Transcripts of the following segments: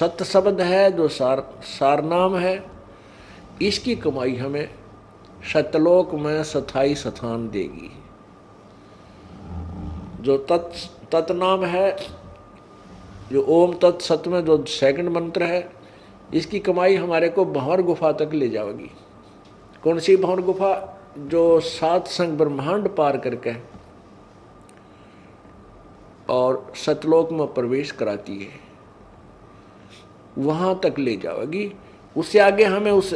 सत्य शब्द है, जो सार नाम है, इसकी कमाई हमें सतलोक में स्थाई स्थान देगी। जो तत् नाम है, जो ओम तत् सत में जो सेकंड मंत्र है, इसकी कमाई हमारे को भंवर गुफा तक ले जाएगी। कौन सी भंवर गुफा? जो 7 संग ब्रह्मांड पार करके और सतलोक में प्रवेश कराती है, वहां तक ले जाएगी। उससे आगे हमें उस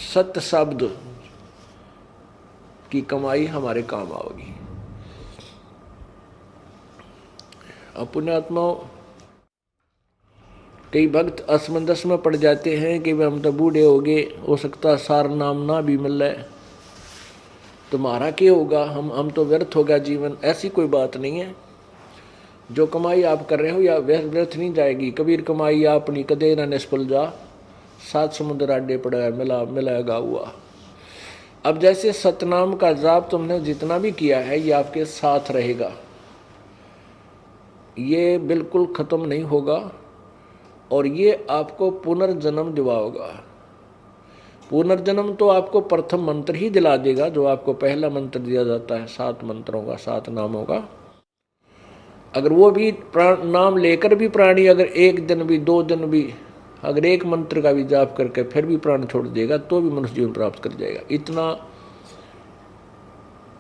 सत्य शब्द की कमाई हमारे काम आएगी। अब पुण्यात्माओं, कई भक्त असमंजस में पड़ जाते हैं कि हम तो बूढ़े हो गए, हो सकता सार नाम ना भी मिल रहा है, तुम्हारा क्या होगा, हम तो व्यर्थ होगा जीवन। ऐसी कोई बात नहीं है। जो कमाई आप कर रहे हो या व्यर्थ नहीं जाएगी। कबीर कमाई अपनी कदे ना निष्फल जा, 7 समुद्र आडे पड़ा मिलाएगा हुआ। अब जैसे सतनाम का जाप तुमने जितना भी किया है, ये आपके साथ रहेगा, ये बिल्कुल खत्म नहीं होगा, और ये आपको पुनर्जन्म दिलाएगा। पुनर्जन्म तो आपको प्रथम मंत्र ही दिला देगा, जो आपको पहला मंत्र दिया जाता है 7 मंत्रों का, 7 नामों का। अगर वो भी नाम लेकर भी प्राणी अगर 1 दिन भी 2 दिन भी अगर एक मंत्र का भी जाप करके फिर भी प्राण छोड़ देगा, तो भी मनुष्य जीवन प्राप्त कर जाएगा। इतना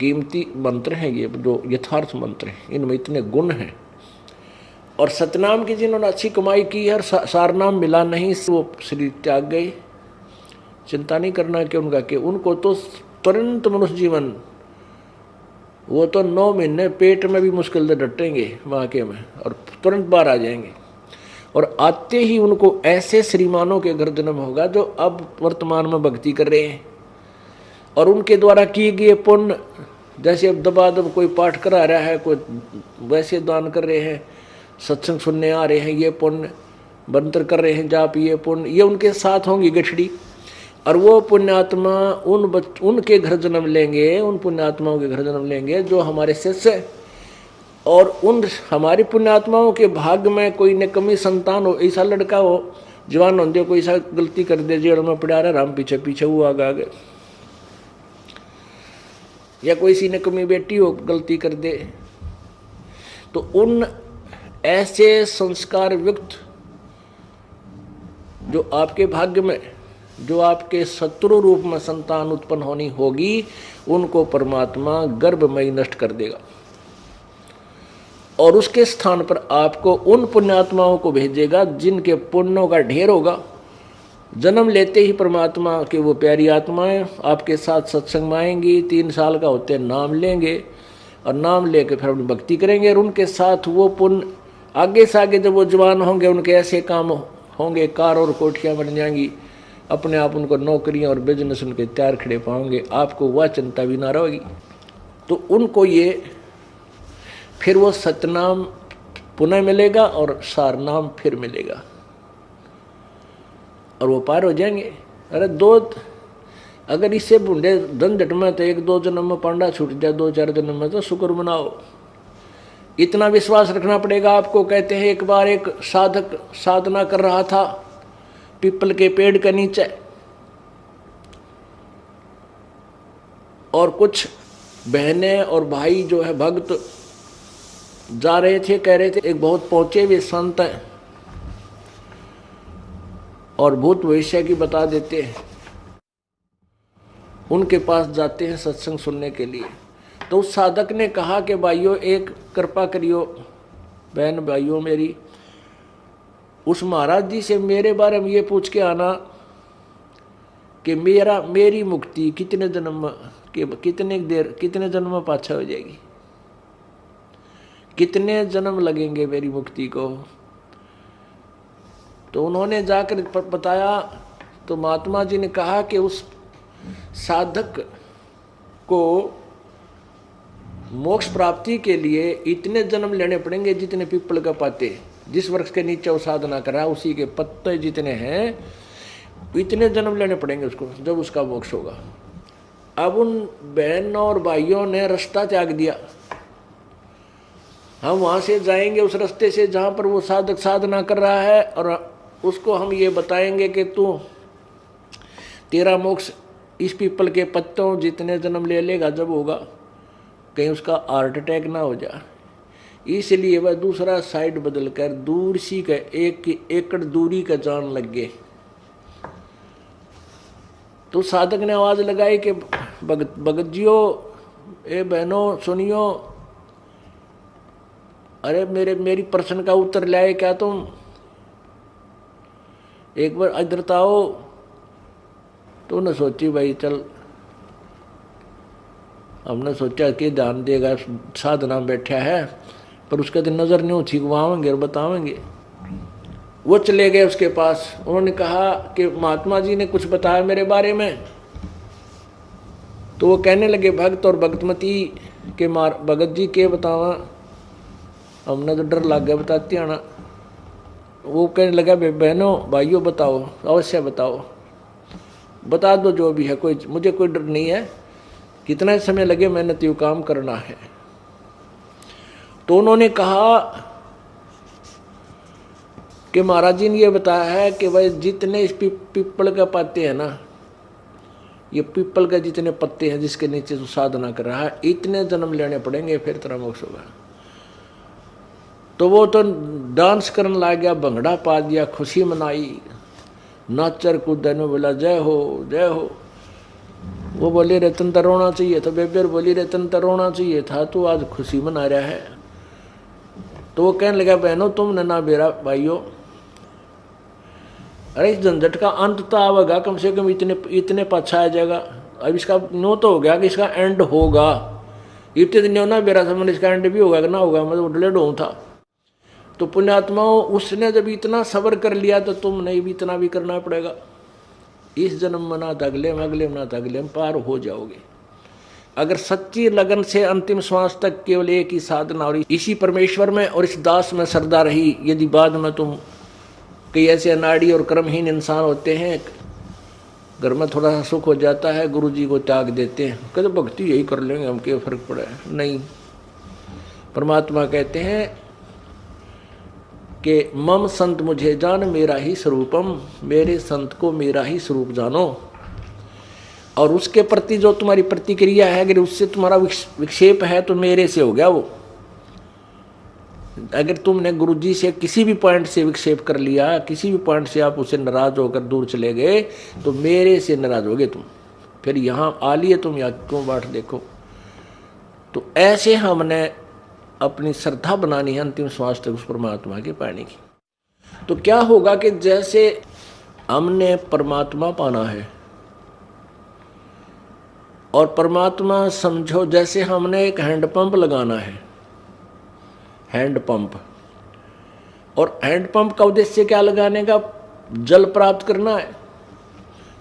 कीमती मंत्र है ये, जो यथार्थ मंत्र है, इनमें इतने गुण हैं। और सतनाम की जिन्होंने अच्छी कमाई की है, सारनाम मिला नहीं, वो शरीर त्याग गए, चिंता नहीं करना कि उनका कि उनको तो तुरंत मनुष्य जीवन, वो तो 9 महीने पेट में भी मुश्किल से डटेंगे माँ के में, और तुरंत बाहर आ जाएंगे। और आते ही उनको ऐसे श्रीमानों के घर जन्म होगा जो अब वर्तमान में भक्ति कर रहे हैं, और उनके द्वारा किए गए पुण्य, जैसे अब दबादब कोई पाठ करा रहा है, कोई वैसे दान कर रहे हैं, सत्संग सुनने आ रहे हैं, ये पुण्य मंत्र कर रहे हैं जाप, ये पुण्य, ये उनके साथ होंगी गठड़ी। और वो पुण्यात्मा उनके घर जन्म लेंगे, उन पुण्यात्माओं के घर जन्म लेंगे जो हमारे शिष्य, और उन हमारी पुण्यात्माओं के भाग्य में कोई निकम्मी संतान हो, ऐसा लड़का हो जवान होंगे, कोई ऐसा गलती कर दे, जेल में पड़ा रहा, राम पीछे पीछे वो आगे, या कोई सी निकम्मी बेटी हो गलती कर दे, तो उन ऐसे संस्कार युक्त जो आपके भाग्य में, जो आपके शत्रु रूप में संतान उत्पन्न होनी होगी, उनको परमात्मा गर्भमय नष्ट कर देगा, और उसके स्थान पर आपको उन पुण्यात्माओं को भेजेगा जिनके पुण्यों का ढेर होगा। जन्म लेते ही परमात्मा के वो प्यारी आत्माएं आपके साथ सत्संग में आएंगी, 3 साल का होते नाम लेंगे, और नाम लेके फिर अपनी भक्ति करेंगे, और उनके साथ वो पुण्य आगे से आगे जब वो जवान होंगे, उनके ऐसे काम होंगे, कार और कोठियाँ बन जाएंगी, अपने आप उनको नौकरियाँ और बिजनेस उनके तैयार खड़े पाओगे, आपको वह चिंता भी ना रहेगी। तो उनको ये फिर वो सतनाम पुनः मिलेगा और सारनाम फिर मिलेगा, और वो पार हो जाएंगे। अरे अगर इससे बूढ़े झंझट में तो 1-2 जन्म में पांडा छूट जाए, 2-4 जन्म में तो शुक्र मनाओ। इतना विश्वास रखना पड़ेगा आपको। कहते हैं एक बार एक साधक साधना कर रहा था पीपल के पेड़ के नीचे, और कुछ बहनें और भाई जो है भक्त जा रहे थे, कह रहे थे एक बहुत पहुंचे हुए संत हैं और भूत भविष्य की बता देते हैं, उनके पास जाते हैं सत्संग सुनने के लिए। तो उस साधक ने कहा कि भाइयों एक कृपा करियो, बहन भाइयों मेरी, उस महाराज जी से मेरे बारे में ये पूछ के आना कि मेरी मुक्ति कितने जन्म कितने जन्म में पाछा हो जाएगी, कितने जन्म लगेंगे मेरी मुक्ति को। तो उन्होंने जाकर बताया, तो महात्मा जी ने कहा कि उस साधक को मोक्ष प्राप्ति के लिए इतने जन्म लेने पड़ेंगे जितने पीपल का पाते, जिस वृक्ष के नीचे वो साधना कर रहा है उसी के पत्ते जितने हैं, इतने जन्म लेने पड़ेंगे उसको, जब उसका मोक्ष होगा। अब उन बहनों और भाइयों ने रास्ता त्याग दिया हम वहाँ से जाएंगे उस रास्ते से जहाँ पर वो साधक साधना कर रहा है, और उसको हम ये बताएंगे कि तू तेरा मोक्ष इस पीपल के पत्तों जितने जन्म ले लेगा जब होगा, कहीं उसका हार्ट अटैक ना हो जाए। इसलिए वह दूसरा साइड बदल कर दूर सी का 1 एकड़ दूरी का जान लग गए। तो साधक ने आवाज लगाई कि भगत जियो, ए बहनों सुनियो, अरे मेरी प्रश्न का उत्तर लाए क्या तुम, एक बार इधर तो आओ। तो उन्हें सोची भाई चल, हमने सोचा कि ध्यान देगा, साधना में बैठा है, पर उसका तो नजर नहीं ठीक वहावेंगे और बतावेंगे। वो चले गए उसके पास, उन्होंने कहा कि महात्मा जी ने कुछ बताया मेरे बारे में। तो वो कहने लगे भक्त और भक्तमती के भगत जी के बतावा, हमने तो डर लग गया बताती आना। वो कहने लगा बहनों भाइयों बताओ, अवश्य बताओ, बता दो जो भी है, कोई मुझे कोई डर नहीं है, कितना समय लगे मेहनत यू काम करना है। तो उन्होंने कहा कि महाराज जी ने ये बताया है कि भाई जितने इस पीपल का पत्ते हैं ना, ये पीपल का जितने पत्ते हैं जिसके नीचे तो साधना कर रहा है, इतने जन्म लेने पड़ेंगे फिर तेरा मोक्ष होगा। तो वो तो डांस करने लग गया, भंगड़ा पा दिया, खुशी मनाई, नाचर कूदन में बोला जय हो जय हो। वो बोली रतन तो रोना चाहिए था, बेबेर बोली रतन तो रोना चाहिए था, तो आज खुशी मना रहा है। तो वो कहने लगा बहनों तुमने ना बेरा भाइयों, अरे इस झंझट का अंत तो आवेगा, कम से कम इतने पाछा आ जाएगा। अब इसका नो तो हो गया कि इसका एंड होगा, इतने दिन ना बेरा समझ इसका एंड भी होगा कि ना होगा, मैं तो डलेड हूँ था। तो पुण्यात्माओं उसने जब इतना सब्र कर लिया तो तुम नहीं भी इतना भी करना पड़ेगा। इस जन्म में ना अगले में, अगले में ना अगले में पार हो जाओगे। अगर सच्ची लगन से अंतिम श्वास तक केवल एक ही साधना और इसी परमेश्वर में और इस दास में श्रद्धा रही, यदि बाद में तुम कई ऐसे अनाड़ी और कर्महीन इंसान होते हैं, घर में थोड़ा सा सुख हो जाता है, गुरु जी को त्याग देते हैं, कहते भक्ति यही कर लेंगे, हम क्या फर्क पड़ा है। नहीं, परमात्मा कहते हैं कि मम संत मुझे जान मेरा ही स्वरूपम, मेरे संत को मेरा ही स्वरूप जानो। और उसके प्रति जो तुम्हारी प्रतिक्रिया है, अगर उससे तुम्हारा विक्षेप है तो मेरे से हो गया वो। अगर तुमने गुरुजी से किसी भी पॉइंट से विक्षेप कर लिया, किसी भी पॉइंट से आप उससे नाराज होकर दूर चले गए, तो मेरे से नाराज हो गए तुम, फिर यहाँ आ लिए तुम, यहाँ क्यों बाट देखो। तो ऐसे हमने अपनी श्रद्धा बनानी है अंतिम श्वास तक उस परमात्मा के पाने की। तो क्या होगा कि जैसे हमने परमात्मा पाना है, और परमात्मा समझो जैसे हमने एक हैंडपंप लगाना है, हैंडपंप, और हैंडपंप का उद्देश्य क्या लगाने का, जल प्राप्त करना है।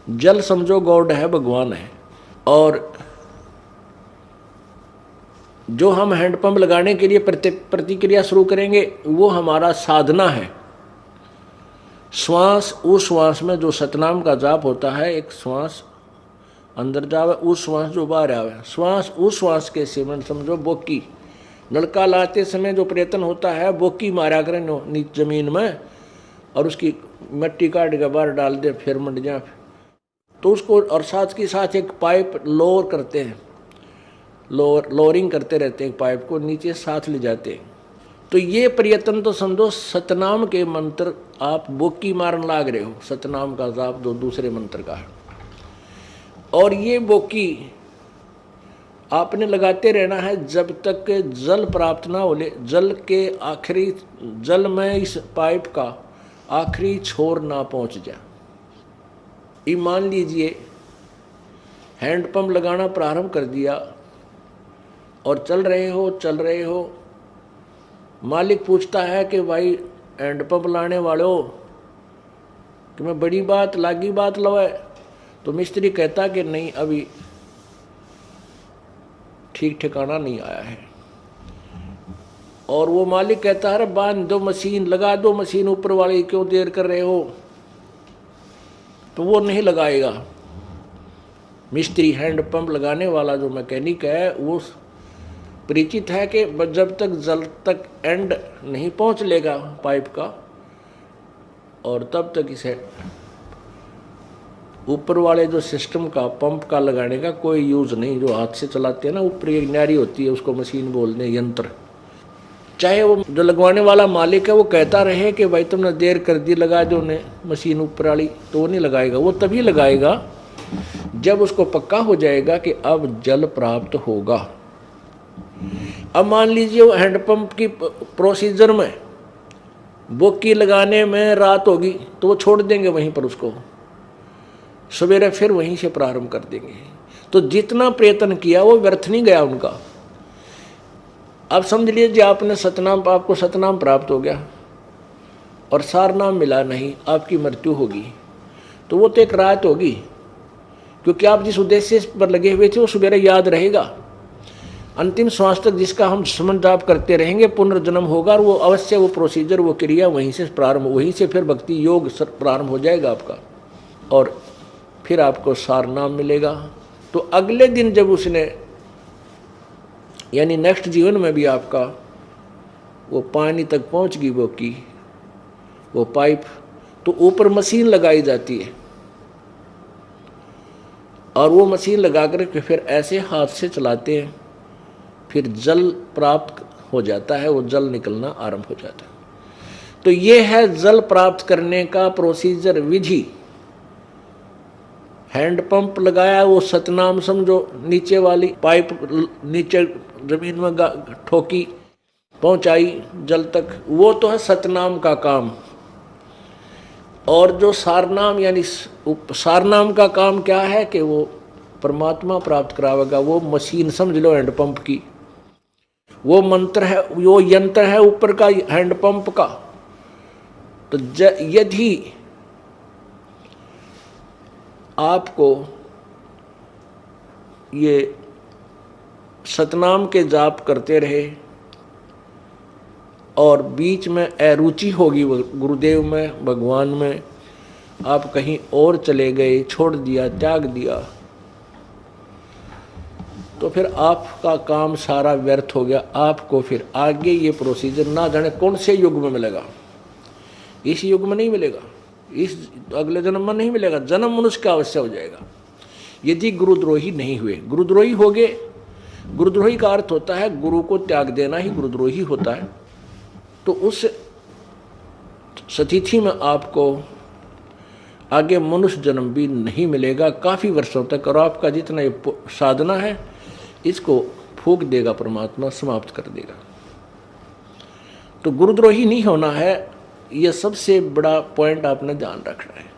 जल समझो गॉड है, भगवान है, और जो हम हैंडपंप लगाने के लिए प्रतिक्रिया शुरू करेंगे वो हमारा साधना है। श्वास, उस श्वास में जो सतनाम का जाप होता है, एक श्वास अंदर जावे, उस श्वास जो बाहर आवे, श्वास उस श्वास के सेवन समझो बोकी। नलका लाते समय जो प्रयत्न होता है, बोकी मारा करें नीचे जमीन में, और उसकी मिट्टी काट के बाहर डाल दे, फिर मंड जाए, तो उसको, और साथ के साथ एक पाइप लोअर करते हैं, लोअरिंग करते रहते हैं, पाइप को नीचे साथ ले जाते हैं। तो ये प्रयत्न तो समझो सतनाम के मंत्र आप बोकी मारन लाग रहे हो, सतनाम का जाप जो दूसरे मंत्र का है, और ये बोकी आपने लगाते रहना है जब तक जल प्राप्त ना हो ले, जल के आखिरी, जल में इस पाइप का आखिरी छोर ना पहुंच जाए। ये मान लीजिए हैंडपंप लगाना प्रारंभ कर दिया और चल रहे हो, मालिक पूछता है कि भाई हैंडपंप लाने वालों कि मैं बड़ी बात लागी बात लवाए, तो मिस्त्री कहता कि नहीं अभी ठीक ठिकाना नहीं आया है, और वो मालिक कहता है अरे बांध दो मशीन, लगा दो मशीन ऊपर वाली, क्यों देर कर रहे हो, तो वो नहीं लगाएगा। मिस्त्री हैंडपंप लगाने वाला जो मैकेनिक है, वो परिचित है कि जब तक जल तक एंड नहीं पहुंच लेगा पाइप का, और तब तक इसे ऊपर वाले जो सिस्टम का पंप का लगाने का कोई यूज नहीं। जो हाथ से चलाते हैं ना, ऊपर एक नारी होती है, उसको मशीन बोलते हैं, यंत्र। चाहे वो जो लगवाने वाला मालिक है वो कहता रहे कि भाई तुमने देर कर दी, लगा जो ने मशीन ऊपर वाली, तो वो नहीं लगाएगा। वो तभी लगाएगा जब उसको पक्का हो जाएगा कि अब जल प्राप्त होगा। अब मान लीजिए वो हैंडपंप की प्रोसीजर में बोकी लगाने में रात होगी, तो वो छोड़ देंगे वहीं पर, उसको सवेरे फिर वहीं से प्रारंभ कर देंगे। तो जितना प्रयत्न किया वो व्यर्थ नहीं गया उनका। अब समझ लीजिए आपने सतनाम, आपको सतनाम प्राप्त हो गया और सारनाम मिला नहीं, आपकी मृत्यु होगी, तो वो तो एक रात होगी, क्योंकि आप जिस उद्देश्य पर लगे हुए थे वो सवेरे याद रहेगा। अंतिम श्वास तक जिसका हम स्मरण जाप करते रहेंगे, पुनर्जन्म होगा, और वो अवश्य वो प्रोसीजर, वो क्रिया वहीं से प्रारंभ, वहीं से फिर भक्ति योग प्रारंभ हो जाएगा आपका, और फिर आपको सारनाम मिलेगा। तो अगले दिन जब उसने, यानी नेक्स्ट जीवन में भी आपका वो पानी तक पहुंच गई वो पाइप, तो ऊपर मशीन लगाई जाती है, और वो मशीन लगा कर के फिर ऐसे हाथ से चलाते हैं, फिर जल प्राप्त हो जाता है, वो जल निकलना आरंभ हो जाता है। तो ये है जल प्राप्त करने का प्रोसीजर, विधि। हैंडपंप लगाया, वो सतनाम समझो, नीचे वाली पाइप नीचे जमीन में ठोकी, पहुंचाई जल तक, वो तो है सतनाम का काम। और जो सारनाम, यानी सारनाम का काम क्या है कि वो परमात्मा प्राप्त करावेगा। वो मशीन समझ लो हैंडपंप की, वो मंत्र है, वो यंत्र है ऊपर का हैंडपंप का। तो यदि आपको ये सतनाम के जाप करते रहे और बीच में अरुचि होगी गुरुदेव में, भगवान में, आप कहीं और चले गए, छोड़ दिया, त्याग दिया, तो फिर आपका काम सारा व्यर्थ हो गया। आपको फिर आगे ये प्रोसीजर ना जाने कौन से युग में मिलेगा, इस युग में नहीं मिलेगा, इस अगले जन्म में नहीं मिलेगा, जन्म मनुष्य का अवश्य हो जाएगा यदि गुरुद्रोही नहीं हुए। गुरुद्रोही हो गए, गुरुद्रोही का अर्थ होता है गुरु को त्याग देना ही गुरुद्रोही होता है। तो उस स्थिति में आपको आगे मनुष्य जन्म भी नहीं मिलेगा काफ़ी वर्षों तक, और आपका जितना ये साधना है इसको फूंक देगा परमात्मा, समाप्त कर देगा। तो गुरुद्रोही नहीं होना है, यह सबसे बड़ा पॉइंट आपने ध्यान रखना है।